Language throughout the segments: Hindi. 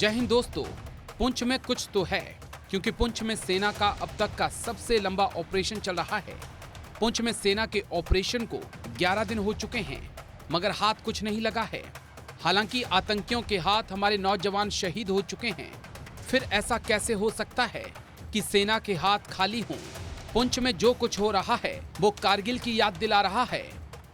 जय हिंद दोस्तों। पुंछ में कुछ तो है, क्योंकि पुंछ में सेना का अब तक का सबसे लंबा ऑपरेशन चल रहा है। पुंछ में सेना के ऑपरेशन को 11 दिन हो चुके हैं, मगर हाथ कुछ नहीं लगा है। हालांकि आतंकियों के हाथ हमारे नौजवान शहीद हो चुके हैं। फिर ऐसा कैसे हो सकता है कि सेना के हाथ खाली हों? पुंछ में जो कुछ हो रहा है वो कारगिल की याद दिला रहा है,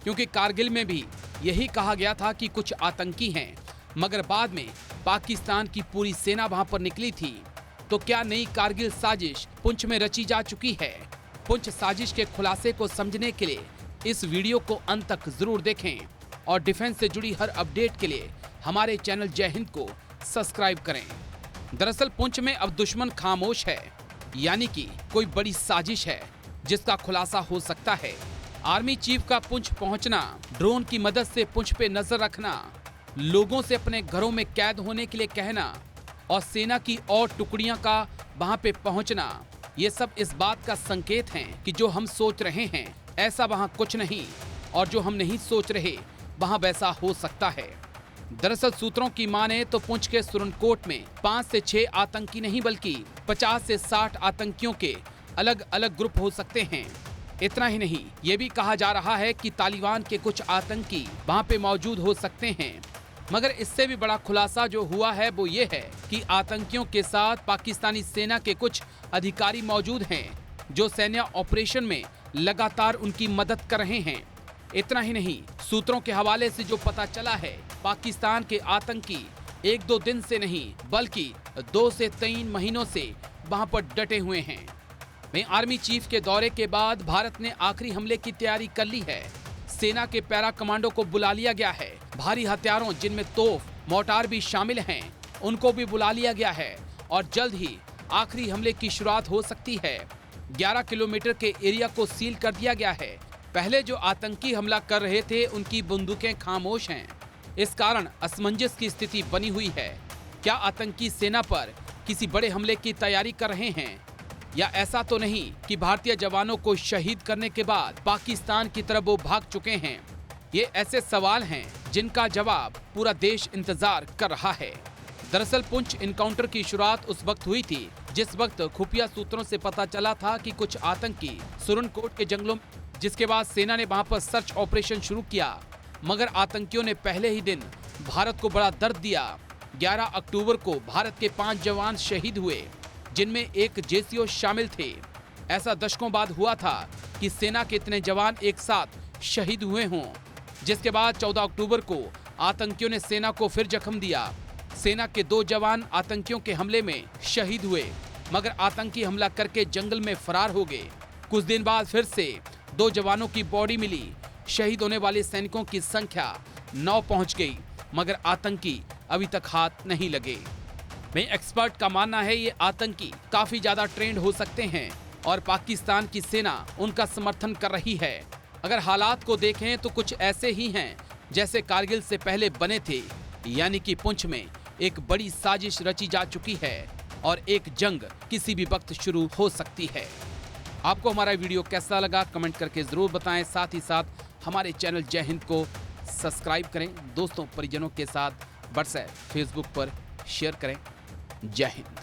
क्योंकि कारगिल में भी यही कहा गया था कि कुछ आतंकी हैं, मगर बाद में पाकिस्तान की पूरी सेना वहां पर निकली थी। तो क्या नई कारगिल साजिश पुंछ में रची जा चुकी है? पुंछ साजिश के खुलासे को समझने के लिए इस वीडियो को अंत तक जरूर देखें और डिफेंस से जुड़ी हर अपडेट के लिए हमारे चैनल जय हिंद को सब्सक्राइब करें। दरअसल पुंछ में अब दुश्मन खामोश है, यानी कि कोई बड़ी साजिश है जिसका खुलासा हो सकता है। आर्मी चीफ का पुंछ पहुंचना, ड्रोन की मदद से पुंछ पे नजर रखना, लोगों से अपने घरों में कैद होने के लिए कहना और सेना की और टुकड़ियां का वहां पे पहुंचना, ये सब इस बात का संकेत हैं कि जो हम सोच रहे हैं ऐसा वहां कुछ नहीं, और जो हम नहीं सोच रहे वहां वैसा हो सकता है। दरअसल सूत्रों की माने तो पुंछ के सुरनकोट में 5 से 6 आतंकी नहीं बल्कि 50 से 60 आतंकियों के अलग अलग ग्रुप हो सकते हैं। इतना ही नहीं, ये भी कहा जा रहा है कि तालिबान के कुछ आतंकी वहां पे मौजूद हो सकते हैं। मगर इससे भी बड़ा खुलासा जो हुआ है वो ये है कि आतंकियों के साथ पाकिस्तानी सेना के कुछ अधिकारी मौजूद हैं, जो सैन्य ऑपरेशन में लगातार उनकी मदद कर रहे हैं। इतना ही नहीं, सूत्रों के हवाले से जो पता चला है, पाकिस्तान के आतंकी 1-2 दिन से नहीं बल्कि 2 से 3 महीनों से वहां पर डटे हुए हैं। वहीं आर्मी चीफ के दौरे के बाद भारत ने आखिरी हमले की तैयारी कर ली है। सेना के पैरा कमांडो को बुला लिया गया है। भारी हथियारों जिनमें तोप, मोर्टार भी शामिल हैं, उनको भी बुला लिया गया है और जल्द ही आखिरी हमले की शुरुआत हो सकती है। 11 किलोमीटर के एरिया को सील कर दिया गया है। पहले जो आतंकी हमला कर रहे थे उनकी बंदूकें खामोश हैं। इस कारण असमंजस की स्थिति बनी हुई है। क्या आतंकी सेना पर किसी बड़े हमले की तैयारी कर रहे हैं, या ऐसा तो नहीं कि भारतीय जवानों को शहीद करने के बाद पाकिस्तान की तरफ वो भाग चुके हैं? ये ऐसे सवाल हैं जिनका जवाब पूरा देश इंतजार कर रहा है। दरअसल पुंछ इनकाउंटर की शुरुआत उस वक्त हुई थी जिस वक्त खुफिया सूत्रों से पता चला था कि कुछ आतंकी सुरनकोट के जंगलों, जिसके बाद सेना ने वहां पर सर्च ऑपरेशन शुरू किया। मगर आतंकियों ने पहले ही दिन भारत को बड़ा दर्द दिया। 11 अक्टूबर को भारत के 5 जवान शहीद हुए, जिनमें एक जेसीओ शामिल थे। ऐसा दशकों बाद हुआ था कि सेना के इतने जवान एक साथ शहीद हुए हों। जिसके बाद 14 अक्टूबर को आतंकियों ने सेना को फिर जख्म दिया। सेना के 2 जवान आतंकियों के हमले में शहीद हुए, मगर आतंकी हमला करके जंगल में फरार हो गए। कुछ दिन बाद फिर से 2 जवानों की बॉडी मिली। शहीद होने वाले सैनिकों की संख्या 9 पहुंच गई, मगर आतंकी अभी तक हाथ नहीं लगे। में एक्सपर्ट का मानना है ये आतंकी काफी ज्यादा ट्रेंड हो सकते हैं और पाकिस्तान की सेना उनका समर्थन कर रही है। अगर हालात को देखें तो कुछ ऐसे ही हैं जैसे कारगिल से पहले बने थे, यानी कि पुंछ में एक बड़ी साजिश रची जा चुकी है और एक जंग किसी भी वक्त शुरू हो सकती है। आपको हमारा वीडियो कैसा लगा कमेंट करके जरूर बताएं। साथ ही साथ हमारे चैनल जय हिंद को सब्सक्राइब करें, दोस्तों परिजनों के साथ व्हाट्सएप फेसबुक पर शेयर करें। जय हिंद।